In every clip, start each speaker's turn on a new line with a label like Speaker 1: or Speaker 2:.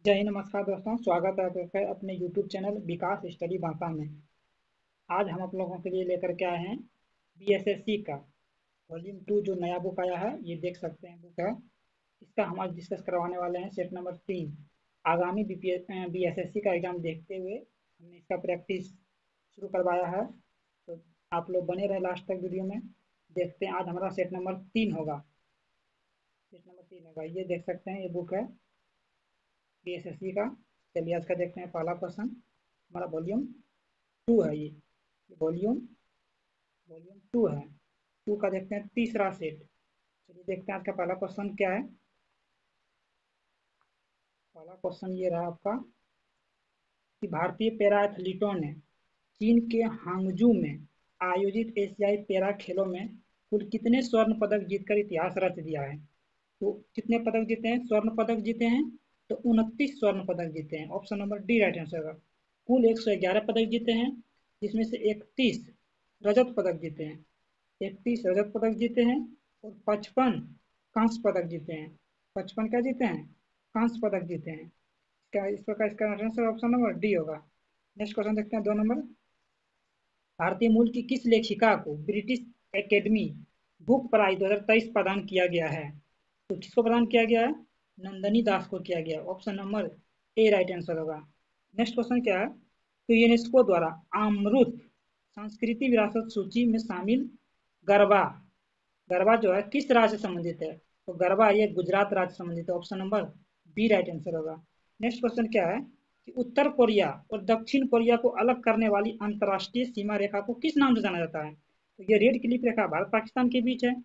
Speaker 1: जय हिंद, नमस्कार दोस्तों। स्वागत है आपका अपने YouTube चैनल विकास स्टडी बांका में। आज हम आप लोगों के लिए लेकर के आए हैं BSSC का वॉल्यूम 2 जो नया बुक आया है। ये देख सकते हैं बुक है। इसका हम आज डिस्कस करवाने वाले हैं सेट नंबर 3। आगामी BSSC का एग्जाम देखते हुए हमने इसका प्रैक्टिस शुरू करवाया है। तो आप लोग बने रहे लास्ट तक वीडियो में। देखते हैं आज हमारा सेट नंबर 3 होगा। ये देख सकते हैं, ये बुक है BSSC का। चलिए आज का देखते हैं। पहला क्वेश्चन हमारा वॉल्यूम 2 है। ये वॉल्यूम वॉल्यूम 2 है। 2 का देखते हैं तीसरा सेट। चलिए देखते हैं आज का पहला क्वेश्चन क्या है। पहला क्वेश्चन ये रहा आपका कि भारतीय पैरा एथलीटों ने चीन के हांगजू में आयोजित एशियाई पैरा खेलों में कुल कितने स्वर्ण पदक जीतकर इतिहास रच दिया है। तो कितने पदक जीते हैं? स्वर्ण पदक जीते हैं। तो 29 स्वर्ण पदक जीते हैं। Option number D right answer होगा। कुल 111 पदक जीते हैं, जिसमें से 31 रजत पदक जीते हैं। 31 रजत पदक जीते हैं और 55 कांस्य पदक जीते हैं। 55 क्या जीते हैं? कांस्य पदक जीते हैं। क्या इस प्रकार इसका आंसर ऑप्शन नंबर डी होगा। नेक्स्ट क्वेश्चन देखते हैं 2 नंबर। भारतीय मूल की किस लेखिका को ब्रिटिश एकेडमी बुक प्राइज 2023 प्रदान किया गया है? तो किसको प्रदान किया गया है? नंदनी दास को किया गया। Option number A right answer होगा। नेक्स्ट क्वेश्चन क्या है? तो यूनेस्को द्वारा अमृत संस्कृति विरासत सूची में शामिल गरबा गरबा जो है किस राज्य से संबंधित है? तो गरबा ये गुजरात राज्य से संबंधित है। Option number B right answer होगा। नेक्स्ट क्वेश्चन क्या है कि उत्तर कोरिया और दक्षिण कोरिया को अलग करने वाली अंतर्राष्ट्रीय सीमा रेखा को किस नाम से जाना जाता है? तो ये रेड क्लिफ रेखा भारत पाकिस्तान के बीच है।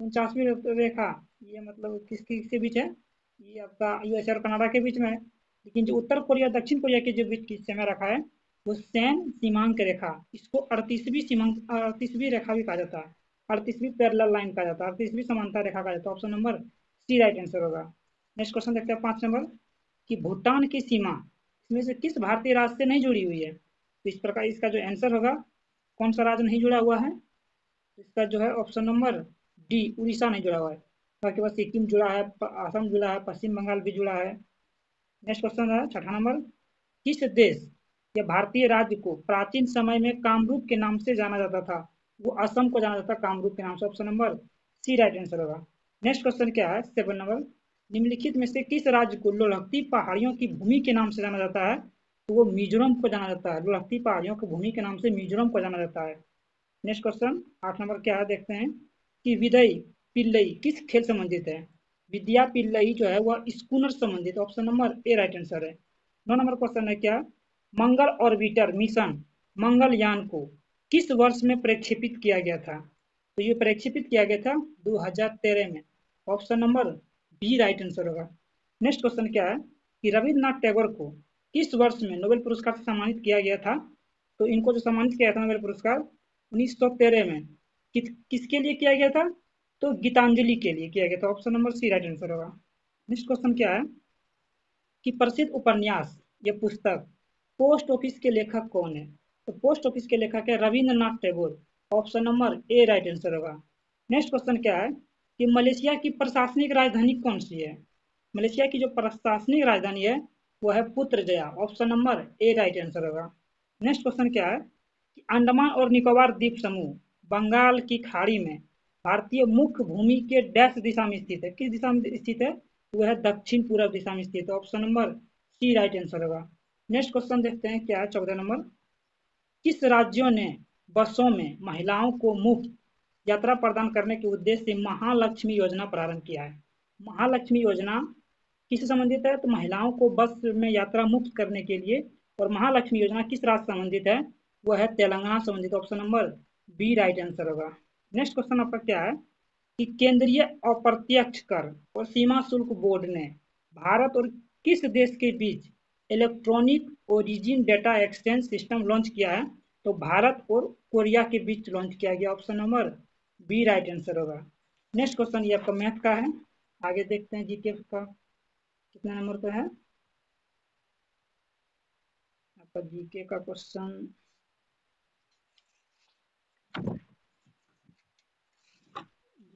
Speaker 1: 49वीं रेखा ये मतलब किसके बीच है? ये आपका यूएसए और कनाडा के बीच में है। लेकिन जो उत्तर कोरिया दक्षिण कोरिया के जो बीच की सीमा रेखा है वो सैन सीमांक रेखा, इसको 38वीं रेखा भी कहा जाता है। 38वीं पैरेलल लाइन कहा जाता है, 38वीं समांतर रेखा कहा जाता है। Option number C right answer होगा। नेक्स्ट क्वेश्चन देखते हैं 5 नंबर कि भूटान की सीमा इसमें से किस भारतीय राज्य से नहीं जुड़ी हुई है? तो इस प्रकार इसका जो आंसर होगा, कौन सा राज्य नहीं जुड़ा हुआ है? तो इसका जो है ऑप्शन नंबर डी उड़ीसा नहीं जुड़ा हुआ है। बाकी बस सिक्किम जुड़ा है, असम जुड़ा है, पश्चिम बंगाल भी जुड़ा है। नेक्स्ट क्वेश्चन है 6 नंबर। किस देश या भारतीय राज्य को प्राचीन समय में कामरूप के नाम से जाना जाता था? वो असम को जाना जाता था कामरूप के नाम से। Option number C right answer होगा। नेक्स्ट क्वेश्चन क्या है 7 नंबर। निम्नलिखित में से किस राज्य को लोलहत्ती पहाड़ियों की भूमि के नाम से जाना जाता है? तो वो मिजोरम को जाना जाता है। लोलहत्ती पहाड़ियों की भूमि के नाम से मिजोरम को जाना जाता है। नेक्स्ट क्वेश्चन 8 नंबर क्या है देखते हैं कि विदई पिल्लई किस खेल संबंधित है? विद्या पिल्लई जो है वह स्कूनर संबंधित। Option number A right answer है। 9 नंबर क्वेश्चन है क्या? मंगल ऑर्बिटर मिशन मंगलयान को किस वर्ष में प्रक्षेपित किया गया था? तो ये प्रक्षेपित किया गया था 2013 में। Option number B right answer होगा। नेक्स्ट क्वेश्चन क्या है कि रविन्द्रनाथ टैगोर को किस वर्ष में नोबेल पुरस्कार से सम्मानित किया गया था? तो इनको जो सम्मानित किया था नोबेल पुरस्कार 1913 में किसके लिए किया गया था? तो गीतांजलि के लिए किया गया था। Option number C right answer होगा। नेक्स्ट क्वेश्चन क्या है कि प्रसिद्ध उपन्यास या पुस्तक पोस्ट ऑफिस के लेखक कौन है? तो पोस्ट ऑफिस के लेखक है Rabindranath Tagore. Option number A right answer होगा। नेक्स्ट क्वेश्चन क्या है कि मलेशिया की प्रशासनिक राजधानी कौन सी है? मलेशिया की जो प्रशासनिक राजधानी है वो है Putrajaya. Option number A right answer होगा। नेक्स्ट क्वेश्चन क्या है कि अंडमान और निकोबार द्वीप समूह बंगाल की खाड़ी में भारतीय मुख्य भूमि के डैश दिशा में स्थित है? किस दिशा में स्थित है? वह है दक्षिण पूर्व दिशा में स्थित है। Option number C right answer होगा। नेक्स्ट क्वेश्चन देखते हैं क्या है 14 नंबर। किस राज्यों ने बसों में महिलाओं को मुफ्त यात्रा प्रदान करने के उद्देश्य से महालक्ष्मी योजना प्रारंभ किया है? महालक्ष्मी योजना किससे संबंधित है? तो महिलाओं को बस में यात्रा मुफ्त करने के लिए। और महालक्ष्मी योजना किस राज्य से संबंधित है? वह है तेलंगाना संबंधित। Option number B right answer होगा। नेक्स्ट क्वेश्चन आपका क्या है कि केंद्रीय अप्रत्यक्ष कर और सीमा शुल्क बोर्ड ने भारत और किस देश के बीच electronic origin data exchange system launch किया है? तो भारत और कोरिया के बीच लॉन्च किया गया। Option number B right answer होगा। नेक्स्ट क्वेश्चन ये आपका मैथ का है। आगे देखते हैं जीके का कितना नंबर पे है आपका जीके का क्वेश्चन।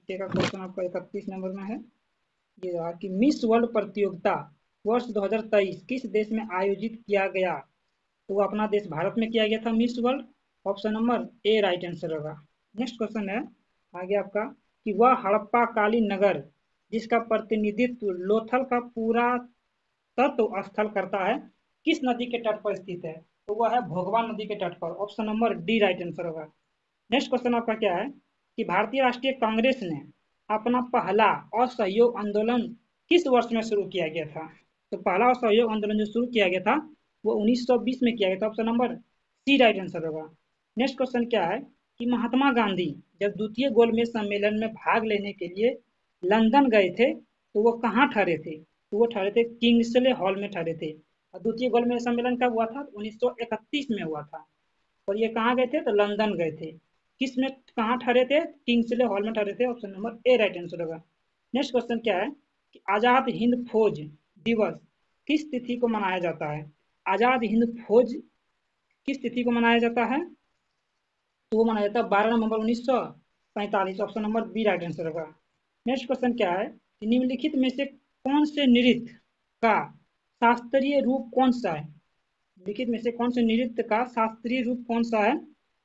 Speaker 1: जीके का क्वेश्चन आपका 31 नंबर में है। ये रहा कि मिस वर्ल्ड प्रतियोगिता वर्ष 2023 किस देश में आयोजित किया गया? तो वो अपना देश भारत में किया गया था miss world. Option number A right answer होगा। नेक्स्ट क्वेश्चन है आगे आपका कि वह हड़प्पा कालीन नगर जिसका प्रतिनिधित्व लोथल का पूरा तत्व स्थल करता है किस नदी के तट पर स्थित है? तो वह है भोगवान नदी के तट पर। Option number D right answer होगा। नेक्स्ट क्वेश्चन आपका क्या है कि भारतीय राष्ट्रीय कांग्रेस ने अपना पहला असहयोग आंदोलन किस वर्ष में शुरू किया गया था? तो पहला असहयोग आंदोलन जो शुरू किया गया था वो 1920 में किया गया था। Option number C right answer होगा। नेक्स्ट क्वेश्चन क्या है कि महात्मा गांधी जब द्वितीय गोलमेज सम्मेलन में भाग लेने के लिए लंदन गए थे तो वो कहाँ ठहरे थे? तो वो ठहरे थे किंग्सले हॉल में ठहरे थे। और द्वितीय गोलमेज सम्मेलन कब हुआ था? 1931 में हुआ था। और ये कहाँ गए थे? तो लंदन गए थे। किस में कहाँ ठहरे थे? किंग्सले हॉल में ठहरे थे। Option number A right answer होगा। नेक्स्ट क्वेश्चन क्या है कि आजाद हिंद फौज दिवस किस तिथि को मनाया जाता है? आजाद हिंद फौज किस तिथि को मनाया जाता है? तो वो मनाया जाता है 12 नवंबर 1945। Option number B right answer होगा। नेक्स्ट क्वेश्चन क्या है कि निम्नलिखित में से कौन से नृत्य का शास्त्रीय रूप कौन सा है? लिखित में से कौन से नृत्य का शास्त्रीय रूप कौन सा है?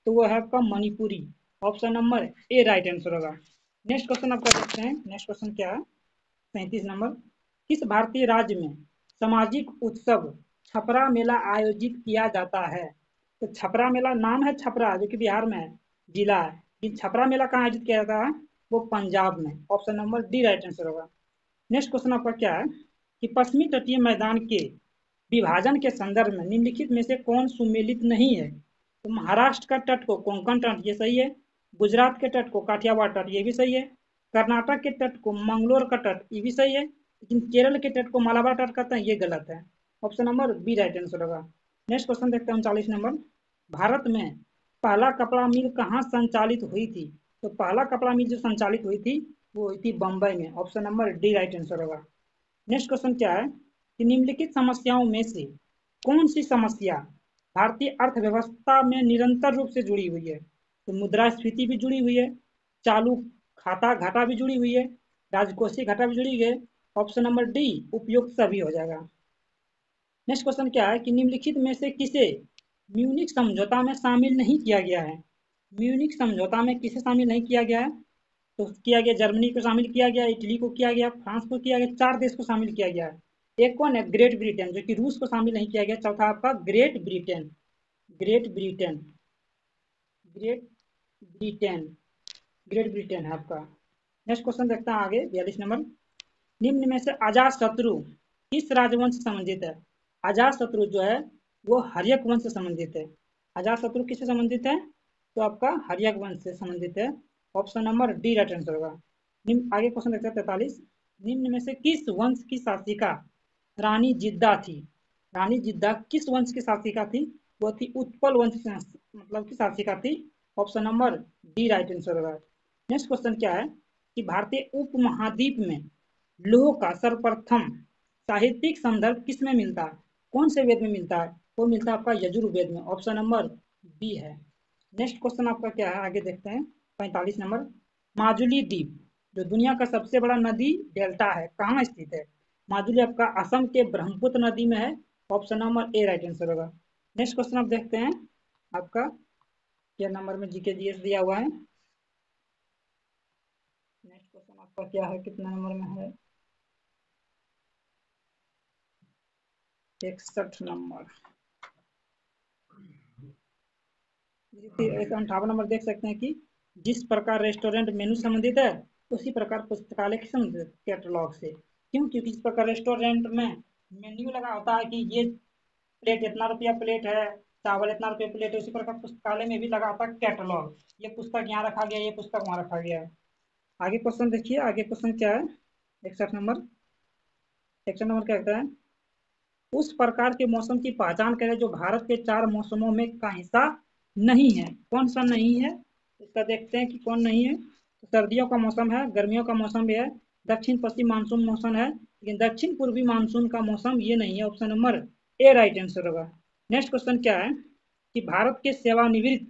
Speaker 1: तो वो है आपका Manipuri. Option number A right answer होगा। नेक्स्ट क्वेश्चन आपका देखते हैं। नेक्स्ट क्वेश्चन क्या है? 37 नंबर किस भारतीय राज्य में सामाजिक उत्सव छपरा मेला आयोजित किया जाता है? तो छपरा मेला नाम है छपरा जो कि बिहार में है, जिला है, लेकिन छपरा मेला कहाँ आयोजित किया जाता है? वो पंजाब में। Option number D right answer होगा। नेक्स्ट क्वेश्चन आपका क्या है कि पश्चिमी तटीय मैदान के विभाजन के संदर्भ में निम्नलिखित में से कौन सुमेलित नहीं है? तो महाराष्ट्र का तट को कोंकण तट, ये सही है। गुजरात के तट को काठियावाड़ तट, ये भी सही है। कर्नाटक के तट को मंगलोर का तट, ये भी सही है। लेकिन केरल के तट को मालाबार तट कहते हैं, ये गलत है। Option number B right answer होगा। नेक्स्ट क्वेश्चन देखते हैं 39 नंबर भारत में पहला कपड़ा मिल कहाँ संचालित हुई थी? तो पहला कपड़ा मिल जो संचालित हुई थी वो हुई थी बम्बई में। Option number D right answer होगा। नेक्स्ट क्वेश्चन क्या है कि निम्नलिखित समस्याओं में से कौन सी समस्या भारतीय अर्थव्यवस्था में निरंतर रूप से जुड़ी हुई है? तो मुद्रास्फीति भी जुड़ी हुई है, चालू खाता घाटा भी जुड़ी हुई है, राजकोषीय घाटा भी जुड़ी हुई है। ऑप्शन नंबर डी उपयुक्त सभी हो जाएगा। नेक्स्ट क्वेश्चन क्या है कि निम्नलिखित में से किसे म्यूनिक समझौता में शामिल नहीं किया गया है? म्यूनिक समझौता में किसे शामिल नहीं किया गया है? तो किया गया जर्मनी को शामिल किया गया, इटली को किया गया, फ्रांस को किया गया, 4 देश को शामिल किया गया है। एक कौन है? ग्रेट ब्रिटेन, जो कि रूस को शामिल नहीं किया गया। चौथा आपका great Britain. Great Britain, great Britain, great Britain है आपका। नेक्स्ट क्वेश्चन देखते हैं आगे 42 नंबर निम्न में से अजात शत्रु किस राजवंश से संबंधित है? अजात शत्रु जो है वो हर्यक वंश से संबंधित है। अजात शत्रु किससे संबंधित है? तो आपका हर्यक वंश से संबंधित है। Option number D right answer होगा। निम्न आगे क्वेश्चन देखते हैं 43 निम्न में से किस वंश की शासिका रानी जिद्दा थी? रानी जिद्दा किस वंश की शासिका थी? वो थी उत्पल वंश मतलब की शासिका थी। Option number D right answer होगा। नेक्स्ट क्वेश्चन क्या है कि भारतीय उपमहाद्वीप में लौह का सर्वप्रथम साहित्यिक संदर्भ किस में मिलता है? कौन से वेद में मिलता है? वो मिलता है आपका यजुर्वेद में। ऑप्शन नंबर बी है। नेक्स्ट क्वेश्चन आपका क्या है आगे देखते हैं 45 नंबर माजुली द्वीप जो दुनिया का सबसे बड़ा नदी डेल्टा है कहाँ स्थित है? माजुली आपका असम के ब्रह्मपुत्र नदी में है। Option number A right answer होगा। नेक्स्ट क्वेश्चन आप देखते हैं आपका क्या नंबर में जीके जीएस दिया हुआ है। नेक्स्ट क्वेश्चन आपका क्या है कितना नंबर में है? 61 नंबर। 58 नंबर देख सकते हैं कि जिस प्रकार रेस्टोरेंट मेनू संबंधित है उसी प्रकार पुस्तकालय की संबंधित कैटलॉग से। क्यों? क्योंकि इस प्रकार रेस्टोरेंट में मेन्यू लगा होता है कि ये प्लेट इतना रुपया प्लेट है, चावल इतना रुपया प्लेट है। उसी प्रकार पुस्तकालय में भी लगा होता है कैटलॉग, ये पुस्तक यहाँ रखा गया, ये पुस्तक वहाँ रखा गया है। आगे क्वेश्चन देखिए, आगे क्वेश्चन क्या है 61 नंबर। 61 नंबर क्या कहता है उस प्रकार के मौसम की पहचान करें जो भारत के 4 मौसमों में का हिस्सा नहीं है। कौन सा नहीं है? इसका देखते हैं कि कौन नहीं है। तो सर्दियों का मौसम है, गर्मियों का मौसम भी है, दक्षिण पश्चिम मानसून मौसम है, लेकिन दक्षिण पूर्वी मानसून का मौसम ये नहीं है। Option number A right answer होगा। नेक्स्ट क्वेश्चन क्या है कि भारत के सेवानिवृत्त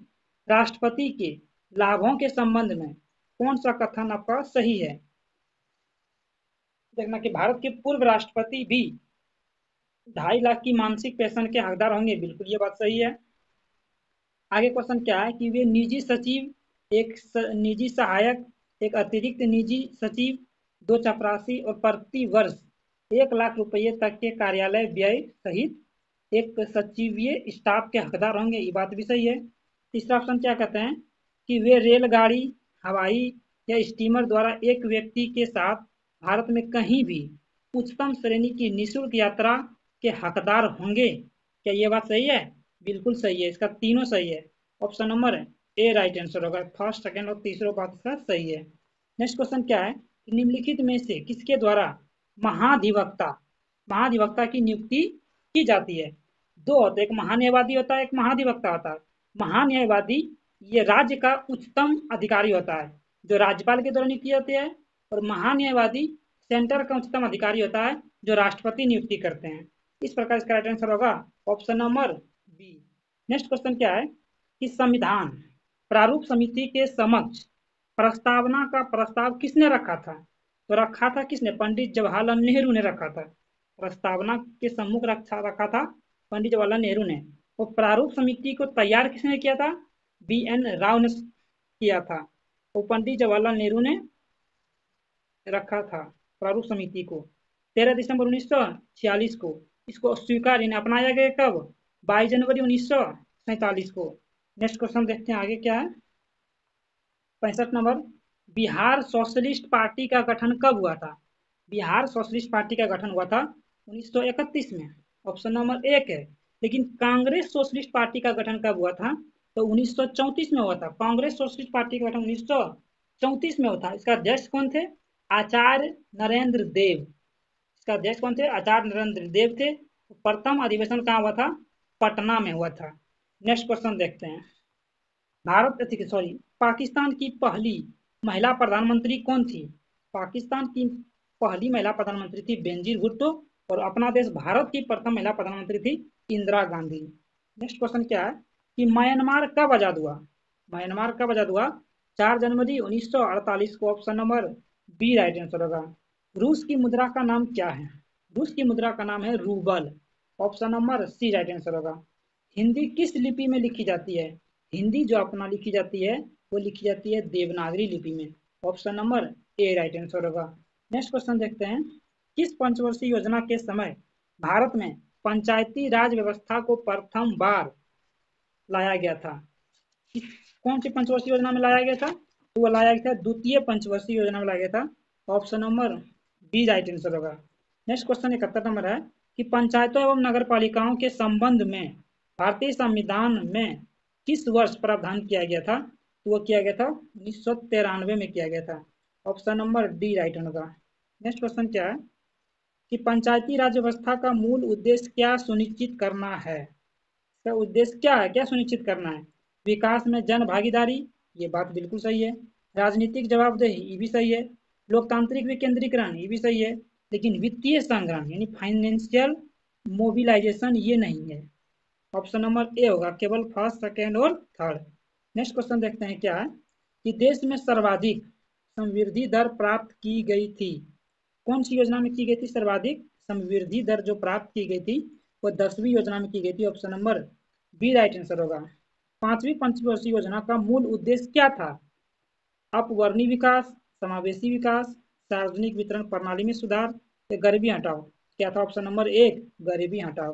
Speaker 1: राष्ट्रपति के लाभों के संबंध में कौन सा कथन आपका सही है? देखना कि भारत के पूर्व राष्ट्रपति भी 2.5 लाख की मानसिक पेंशन के हकदार होंगे, बिल्कुल ये बात सही है। आगे क्वेश्चन क्या है कि वे निजी सचिव, निजी सहायक, एक अतिरिक्त निजी सचिव, 2 चपरासी और प्रति वर्ष 1 लाख रुपये तक के कार्यालय व्यय सहित एक सचिवीय स्टाफ के हकदार होंगे, ये बात भी सही है। तीसरा ऑप्शन क्या कहते हैं कि वे रेलगाड़ी, हवाई या स्टीमर द्वारा एक व्यक्ति के साथ भारत में कहीं भी उच्चतम श्रेणी की निःशुल्क यात्रा के हकदार होंगे। क्या ये बात सही है? बिल्कुल सही है, इसका तीनों सही है। Option number A right answer होगा, फर्स्ट सेकंड और तीसरा बात इसका सही है। नेक्स्ट क्वेश्चन क्या है कि निम्नलिखित में से किसके द्वारा महाधिवक्ता महाधिवक्ता की नियुक्ति की जाती है? दो होते हैं, एक महान्यायवादी होता है, एक महाधिवक्ता होता है। महान्यायवादी ये राज्य का उच्चतम अधिकारी होता है जो राज्यपाल के द्वारा नियुक्ति होती है, और महान्यायवादी सेंटर का उच्चतम अधिकारी होता है जो राष्ट्रपति नियुक्ति करते हैं। इस प्रकार इसका राइट आंसर होगा option number B. Next question क्या है कि संविधान प्रारूप समिति के समक्ष प्रस्तावना का प्रस्ताव किसने रखा था? तो रखा था किसने? पंडित जवाहरलाल नेहरू ने रखा था। प्रस्तावना के सम्मुख रखा था पंडित जवाहरलाल नेहरू ने। और प्रारूप समिति को तैयार किसने किया था? बी.एन. राव ने किया था। वो पंडित जवाहरलाल नेहरू ने रखा था प्रारूप समिति को 13 दिसंबर 1946 को। इसको स्वीकार यानी अपनाया गया कब? 22 जनवरी 1947 को। नेक्स्ट क्वेश्चन देखते हैं आगे क्या है। 65 नंबर, बिहार सोशलिस्ट पार्टी का गठन कब हुआ था? बिहार सोशलिस्ट पार्टी का गठन हुआ था 1931 में, ऑप्शन नंबर एक है। लेकिन कांग्रेस सोशलिस्ट पार्टी का गठन कब हुआ था? तो 1934 में हुआ था। कांग्रेस सोशलिस्ट पार्टी का गठन 1934 में हुआ था। इसका अध्यक्ष कौन थे? आचार्य नरेंद्र देव। इसका अध्यक्ष कौन थे? आचार्य नरेंद्र देव थे। प्रथम अधिवेशन कहाँ हुआ था? पटना में हुआ था। नेक्स्ट क्वेश्चन देखते हैं। पाकिस्तान की पहली महिला प्रधानमंत्री कौन थी? पाकिस्तान की पहली महिला प्रधानमंत्री थी बेनजीर भुट्टो, और अपना देश भारत की प्रथम महिला प्रधानमंत्री थी इंदिरा गांधी। नेक्स्ट क्वेश्चन क्या है कि म्यांमार कब आजाद हुआ? म्यांमार कब आजाद हुआ? 4 जनवरी 1948 को, option number B right answer होगा। रूस की मुद्रा का नाम क्या है? रूस की मुद्रा का नाम है rouble, option number C right answer होगा। हिंदी किस लिपि में लिखी जाती है? हिंदी जो अपना लिखी जाती है वो लिखी जाती है देवनागरी लिपि में, option number A right answer होगा। नेक्स्ट क्वेश्चन देखते हैं। किस पंचवर्षीय योजना के समय भारत में पंचायती राज व्यवस्था को प्रथम बार लाया गया था? कौन सी पंचवर्षीय योजना में लाया गया था? तो वो लाया गया था द्वितीय पंचवर्षीय योजना में लाया गया था, option number B right answer होगा। नेक्स्ट क्वेश्चन 71 नंबर है कि पंचायतों एवं नगर पालिकाओं के संबंध में भारतीय संविधान में किस वर्ष प्रावधान किया गया था? तो वो किया गया था 1993 में किया गया था, ऑप्शन नंबर डी राइट होगा। नेक्स्ट क्वेश्चन क्या है कि पंचायती राज व्यवस्था का मूल उद्देश्य क्या सुनिश्चित करना है? इसका उद्देश्य क्या है, क्या सुनिश्चित करना है? विकास में जन भागीदारी, ये बात बिल्कुल सही है। राजनीतिक जवाबदेही, ये भी सही है। लोकतांत्रिक विकेंद्रीकरण, ये भी सही है। लेकिन वित्तीय संग्रहण यानी फाइनेंशियल मोबिलाइजेशन ये नहीं है, ऑप्शन नंबर ए होगा, केवल फर्स्ट सेकेंड और थर्ड। नेक्स्ट क्वेश्चन देखते हैं क्या है कि देश में सर्वाधिक समृद्धि दर प्राप्त की गई थी? कौन सी योजना में की गई थी सर्वाधिक समृद्धि दर जो प्राप्त की गई थी? वो 10वीं योजना में की गई थी, option number B right answer होगा। पांचवी पंचवर्षीय योजना का मूल उद्देश्य क्या था? अपवर्णी विकास, समावेशी विकास, सार्वजनिक वितरण प्रणाली में सुधार या गरीबी हटाओ? क्या था? ऑप्शन नंबर एक, गरीबी हटाओ।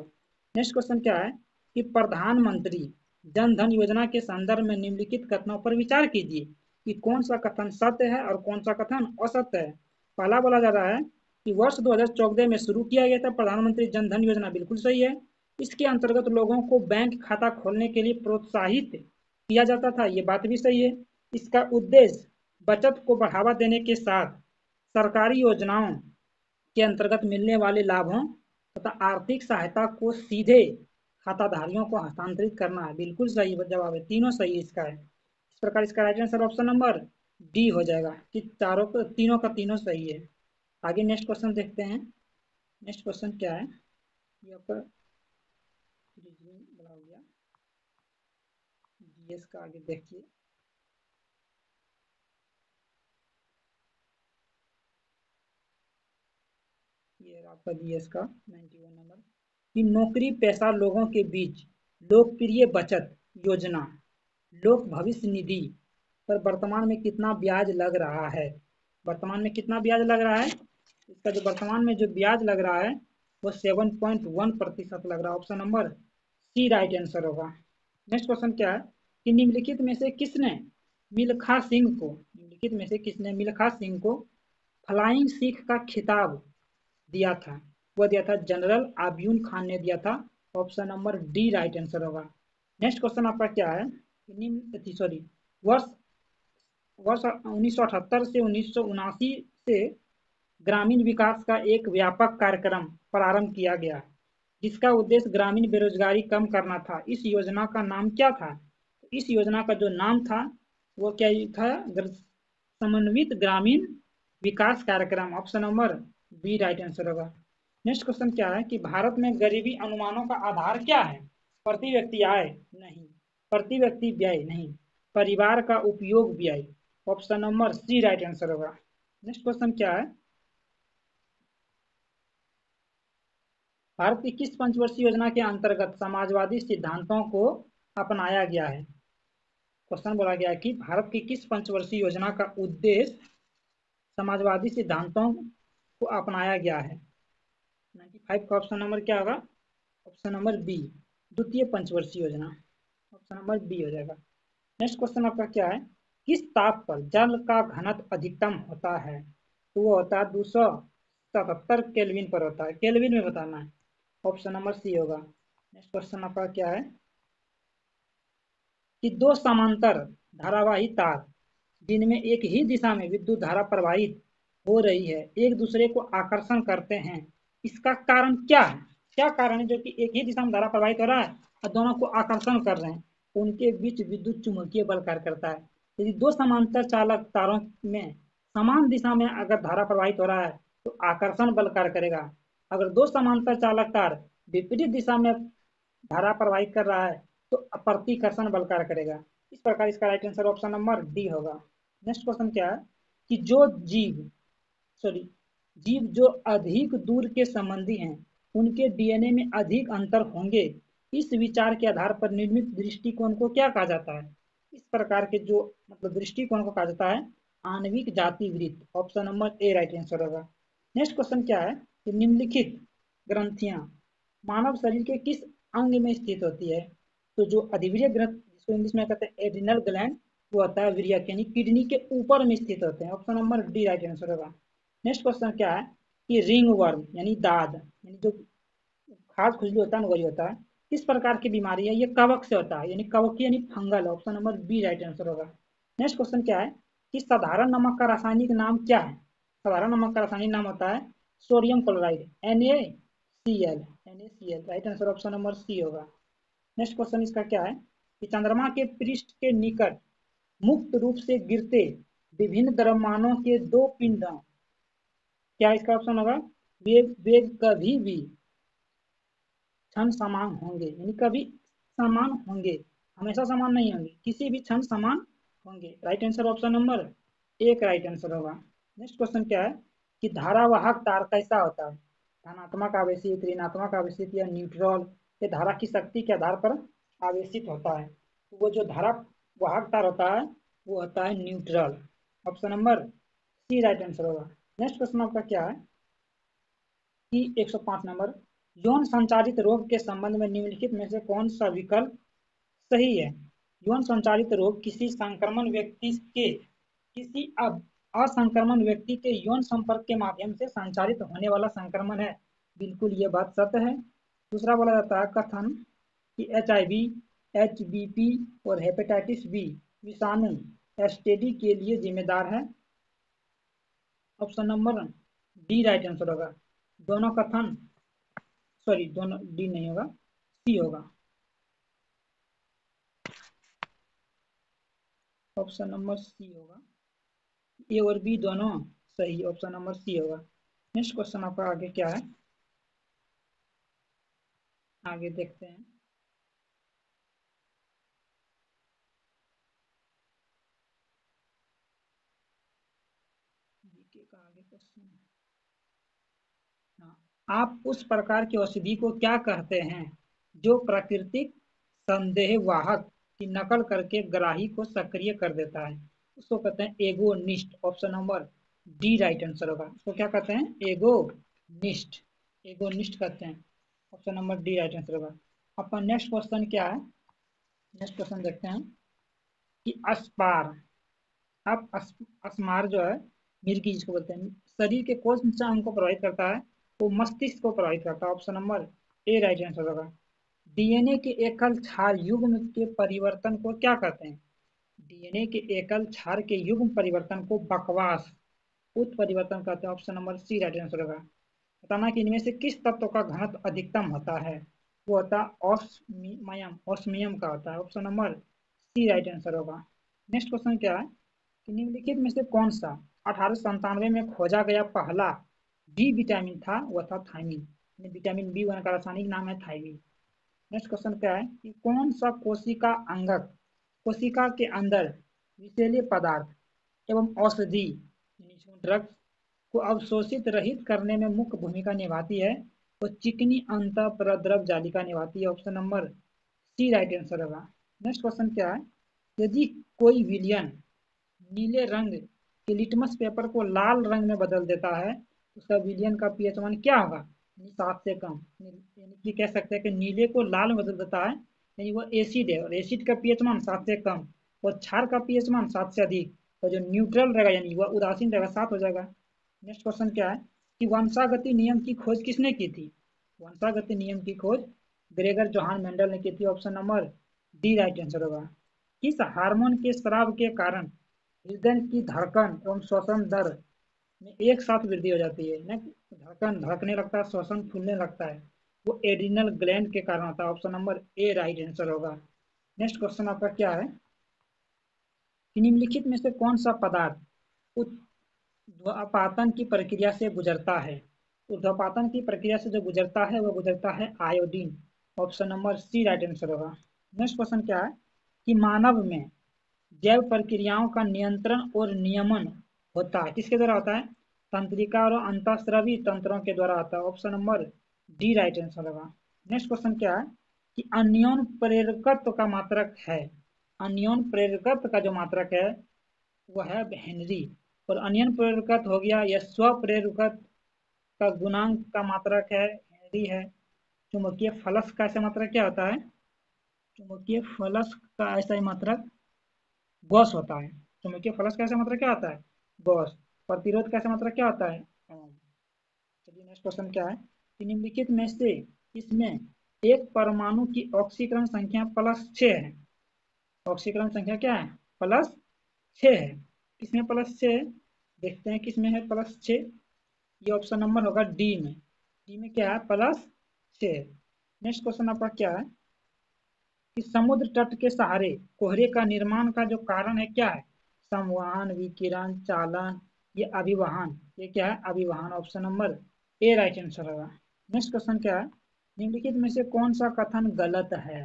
Speaker 1: नेक्स्ट क्वेश्चन क्या है कि प्रधानमंत्री जन धन योजना के संदर्भ में निम्नलिखित कथनों पर विचार कीजिए कि कौन सा कथन सत्य है और कौन सा कथन असत्य है। पहला बोला जा रहा है कि वर्ष 2014 में शुरू किया गया था प्रधानमंत्री जन धन योजना, बिल्कुल सही है। इसके अंतर्गत लोगों को बैंक खाता खोलने के लिए प्रोत्साहित किया जाता था, ये बात भी सही है। इसका उद्देश्य बचत को बढ़ावा देने के साथ सरकारी योजनाओं के अंतर्गत मिलने वाले लाभों तथा आर्थिक सहायता को सीधे खाताधारियों को हस्तांतरित करना है, बिल्कुल सही जवाब है, तीनों सही इसका है। इस प्रकार इसका right answer option number D हो जाएगा कि चारों को तीनों का तीनों सही है। आगे नेक्स्ट क्वेश्चन देखते हैं। नेक्स्ट क्वेश्चन क्या है, ये आपका रीजनिंग बना हो गया, जीएस का आगे देखिए। ये आपका जीएस का 91 नंबर। कि नौकरी पेशा लोगों के बीच लोकप्रिय बचत योजना लोक भविष्य निधि पर वर्तमान में कितना ब्याज लग रहा है? वर्तमान में कितना ब्याज लग रहा है? इसका जो वर्तमान में जो ब्याज लग रहा है वो 7.1% लग रहा है। Option number C right answer होगा। नेक्स्ट क्वेश्चन क्या है कि निम्नलिखित में से किसने मिल्खा सिंह को फ्लाइंग सिख का खिताब दिया था? वह दिया था जनरल आब्यून खान ने दिया था। Option number D right answer होगा। नेक्स्ट क्वेश्चन आपका क्या है? सॉरी, वर्ष वर्ष 1978 से 1979 से ग्रामीण विकास का एक व्यापक कार्यक्रम प्रारंभ किया गया जिसका उद्देश्य ग्रामीण बेरोजगारी कम करना था। इस योजना का नाम क्या था? इस योजना का जो नाम था वो क्या था? समन्वित ग्रामीण विकास कार्यक्रम। Option number B right answer होगा। नेक्स्ट क्वेश्चन क्या है कि भारत में गरीबी अनुमानों का आधार क्या है? प्रति व्यक्ति आय? नहीं। प्रति व्यक्ति व्यय? नहीं। परिवार का उपयोग व्यय। Option number C right answer होगा। नेक्स्ट क्वेश्चन क्या है? भारत की किस पंचवर्षीय योजना के अंतर्गत समाजवादी सिद्धांतों को अपनाया गया है? क्वेश्चन बोला गया है कि भारत की किस पंचवर्षीय योजना का उद्देश्य समाजवादी सिद्धांतों को अपनाया गया है? 95 का ऑप्शन नंबर क्या होगा? ऑप्शन नंबर बी, द्वितीय पंचवर्षीय योजना। ऑप्शन नंबर बी हो जाएगा। नेक्स्ट क्वेश्चन आपका क्या है? किस ताप पर जल का घनत्व अधिकतम होता है? तो वो होता है 277 केल्विन पर होता है। केल्विन में बताना है। ऑप्शन नंबर सी होगा। नेक्स्ट क्वेश्चन आपका क्या है कि दो समांतर धारावाही तार जिनमें एक ही दिशा में विद्युत धारा प्रवाहित हो रही है एक दूसरे को आकर्षण करते हैं, इसका कारण क्या है? क्या कारण है जो कि एक ही दिशा में धारा प्रवाहित हो रहा है और दोनों को आकर्षण कर रहे हैं? उनके बीच विद्युत चुंबकीय बल कार्य करता है। यदि दो समांतर चालक तारों में समान दिशा में अगर धारा प्रवाहित हो रहा है तो आकर्षण बल कार्य करेगा। अगर दो समांतर चालक तार विपरीत दिशा में धारा प्रवाहित कर रहा है तो प्रतिकर्षण बल कार्य करेगा। इस प्रकार इसका right answer option number D होगा। नेक्स्ट क्वेश्चन क्या है कि जीव जो अधिक दूर के संबंधी हैं उनके डीएनए में अधिक अंतर होंगे, इस विचार के आधार पर निर्मित दृष्टिकोण को क्या कहा जाता है? इस प्रकार के जो मतलब दृष्टिकोण को कहा जाता है आणविक जाति वृत्त। Option number A right answer होगा। नेक्स्ट क्वेश्चन क्या है कि निम्नलिखित ग्रंथियां मानव शरीर के किस अंग में स्थित होती है? तो जो अधिवीर्य ग्रंथ जिसको इंग्लिश में कहते हैं एड्रिनल ग्लैंड वो होता है विरियक यानी किडनी के ऊपर में स्थित होते हैं। Option number D right answer होगा। नेक्स्ट क्वेश्चन क्या है कि रिंग वर्म यानी दाद यानी जो खाज खुजली होता है ना वही होता है। किस प्रकार की बीमारी है? ये कवक से होता है यानी कवक यानी fungal. Option number B right answer होगा। नेक्स्ट क्वेश्चन क्या है कि साधारण नमक का रासायनिक नाम क्या है? साधारण नमक का रासायनिक नाम होता है sodium chloride NaCl। Right answer option number C होगा। नेक्स्ट क्वेश्चन इसका क्या है कि चंद्रमा के पृष्ठ के निकट मुक्त रूप से गिरते विभिन्न द्रव्यमानों के दो पिंडों, क्या इसका ऑप्शन होगा? वेग वेग कभी भी क्षण समान होंगे यानी कभी समान होंगे, हमेशा समान नहीं होंगे, किसी भी क्षण समान होंगे। राइट आंसर ऑप्शन नंबर एक राइट आंसर होगा। नेक्स्ट क्वेश्चन क्या है कि धारावाहक तार कैसा होता है? धनात्मक आवेशित, ऋणात्मक आवेशित या न्यूट्रल? ये धारा की शक्ति के आधार पर आवेशित होता है। तो वो जो धारा वाहक तार होता है वो होता है neutral. Option number C right answer होगा। नेक्स्ट क्वेश्चन आपका क्या है कि 105 नंबर यौन संचारित रोग के संबंध में निम्नलिखित में से कौन सा विकल्प सही है? यौन संचारित रोग किसी संक्रमण व्यक्ति के किसी असंक्रमण व्यक्ति के यौन संपर्क के माध्यम से संचारित होने वाला संक्रमण है। बिल्कुल ये बात सत्य है। दूसरा बोला जाता है कथन कि HIV, HBV और हेपेटाइटिस बी विषाणु एसटीडी के लिए जिम्मेदार है। Option number D right answer होगा। दोनों कथन सॉरी दोनों डी नहीं होगा, सी होगा। ऑप्शन नंबर सी होगा। ए और बी दोनों सही। ऑप्शन नंबर सी होगा। नेक्स्ट क्वेश्चन आपका आगे क्या है? आगे देखते हैं। जीके का आगे क्वेश्चन। हाँ आप उस प्रकार की औषधि को क्या कहते हैं जो प्राकृतिक संदेहवाहक की नकल करके ग्राही को सक्रिय कर देता है? उसको कहते हैं agonist. Option number D right answer होगा। उसको क्या कहते हैं? एगोनिस्ट। एगोनिस्ट कहते हैं। Option number D right answer होगा। आपका नेक्स्ट क्वेश्चन क्या है? नेक्स्ट क्वेश्चन देखते हैं कि अस्पार, आप अस्मार जो है मिर्गी जिसको बोलते हैं, शरीर के कौन सा अंग को प्रभावित करता है? वो मस्तिष्क को प्रभावित करता है। Option number A right answer होगा। डीएनए के एकल क्षार युग्म के परिवर्तन को क्या कहते हैं? डीएनए के एकल क्षार के युग्म परिवर्तन को बकवास उत्परिवर्तन कहते हैं। Option number C right answer होगा। बताना कि इनमें से किस तत्व का घनत्व अधिकतम होता है? वो होता है ऑस्मियम। ऑस्मियम का होता है। Option number C right answer होगा। नेक्स्ट क्वेश्चन क्या है कि निम्नलिखित में से कौन सा 1897 में खोजा गया पहला डी विटामिन था? वह था थायमिन। विटामिन बी वन का रासायनिक नाम है थायमिन। नेक्स्ट क्वेश्चन क्या है कि कौन सा कोशिका अंगक कोशिका के अंदर विषैले पदार्थ एवं औषधि ड्रग्स को अवशोषित रहित करने में मुख्य भूमिका निभाती है? वो चिकनी अंतःप्रद्रव जालिका निभाती है। Option number C right answer होगा। नेक्स्ट क्वेश्चन क्या है, यदि कोई विलियन नीले रंग के लिटमस पेपर को लाल रंग में बदल देता है तो उसका विलियन का पीएच मान क्या होगा? यानी 7 से कम। यानी कि कह सकते हैं कि नीले को लाल में बदल देता है, यानी वो एसिड है और एसिड का पीएच मान 7 से कम, और क्षार का पीएच मान 7 से अधिक, और जो न्यूट्रल रहेगा यानी वह उदासीन रहेगा 7 हो जाएगा। नेक्स्ट क्वेश्चन क्या है कि वंशागति नियम की खोज किसने की थी? वंशागति नियम की खोज ग्रेगर जोहान मेंडल ने की थी। Option number D right answer होगा। किस हार्मोन के स्राव के कारण हृदय की धड़कन एवं श्वसन दर में एक साथ वृद्धि हो जाती है? ना धड़कन धड़कने लगता है, श्वसन फूलने लगता है, वो एड्रिनल ग्लैंड के कारण होता है। Option number A right answer होगा। नेक्स्ट क्वेश्चन आपका क्या है कि निम्नलिखित में से कौन सा पदार्थ ऊर्ध्वपातन की प्रक्रिया से गुजरता है? ऊर्ध्वपातन की प्रक्रिया से जो गुजरता है वह गुजरता है iodine. Option number C right answer होगा। नेक्स्ट क्वेश्चन क्या है कि मानव में जैव प्रक्रियाओं का नियंत्रण और नियमन होता है किसके द्वारा होता है? तंत्रिका और अंतःस्रावी तंत्रों के द्वारा होता है। Option number D right answer होगा। नेक्स्ट क्वेश्चन क्या है कि अन्योन प्रेरकत्व का मात्रक है? अन्योन प्रेरकत्व का जो मात्रक है वह है हेनरी, और अन्योन प्रेरकत्व हो गया या स्व प्रेरकत्व का गुणांक का मात्रक है हेनरी है। चुंबकीय फलस का ऐसा मात्रक क्या होता है? चुंबकीय फलस का ऐसा ही मात्रक गॉस होता है। चुंबकीय फलस का ऐसा मात्रक क्या होता है? गॉस। प्रतिरोध का ऐसा मात्रक क्या होता है? ओम। चलिए नेक्स्ट क्वेश्चन क्या है कि निम्नलिखित में से इसमें एक परमाणु की ऑक्सीकरण संख्या +6 है। ऑक्सीकरण संख्या क्या है? +6 है। किसमें +6 है? देखते हैं किसमें है +6। ये ऑप्शन नंबर होगा डी में। डी में क्या है? +6। नेक्स्ट क्वेश्चन आपका क्या है कि समुद्र तट के सहारे कोहरे का निर्माण का जो कारण है क्या है? संवहन, विकिरण, चालन, ये अभिवहन। ये क्या है? अभिवहन। Option number A right answer होगा। नेक्स्ट क्वेश्चन क्या है, निम्नलिखित में से कौन सा कथन गलत है?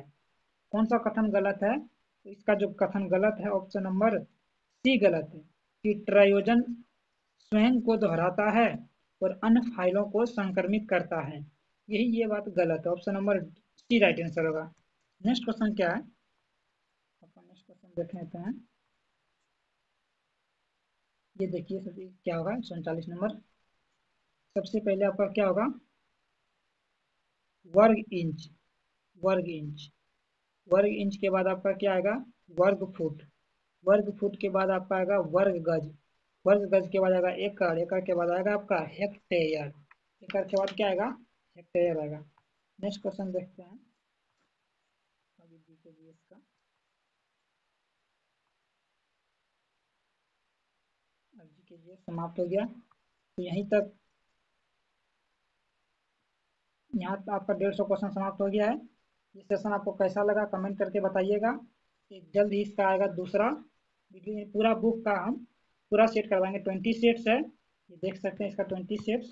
Speaker 1: कौन सा कथन गलत है? तो इसका जो कथन गलत है ऑप्शन नंबर सी गलत है कि ट्रायोजन स्वयं को दोहराता है और अन्य फाइलों को संक्रमित करता है। यही ये बात गलत है। Option number C right answer होगा। नेक्स्ट क्वेश्चन क्या है, अपन नेक्स्ट क्वेश्चन देख लेते हैं। ये देखिए सभी क्या होगा 47 नंबर। सबसे पहले आपका क्या होगा? वर्ग इंच। वर्ग इंच। वर्ग इंच के बाद आपका क्या आएगा? वर्ग फुट। वर्ग फुट के बाद आपका आएगा वर्ग गज। वर्ग गज के बाद आएगा एकड़। एकड़ के बाद आएगा आपका हेक्टेयर। एकड़ के बाद क्या आएगा? हेक्टेयर आएगा। नेक्स्ट क्वेश्चन देखते हैं अभी जीके का। अब जीके समाप्त हो गया तो यहीं तक, यहाँ तो आपका 150 क्वेश्चन समाप्त हो गया है। ये सेशन आपको कैसा लगा कमेंट करके बताइएगा। एक जल्द ही इसका आएगा दूसरा वीडियो में, पूरा बुक का हम पूरा सेट करवाएंगे। 20 सेट्स है, ये देख सकते हैं इसका 20 सेट्स।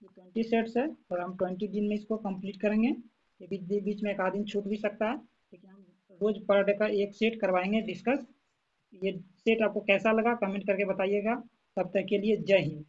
Speaker 1: ये 20 सेट्स है और हम 20 दिन में इसको कंप्लीट करेंगे। ये बीच में एक आध दिन छूट भी सकता है, लेकिन हम रोज पर डे का एक सेट करवाएंगे डिस्कस। ये सेट आपको कैसा लगा कमेंट करके बताइएगा। तब तक के लिए जय हिंद।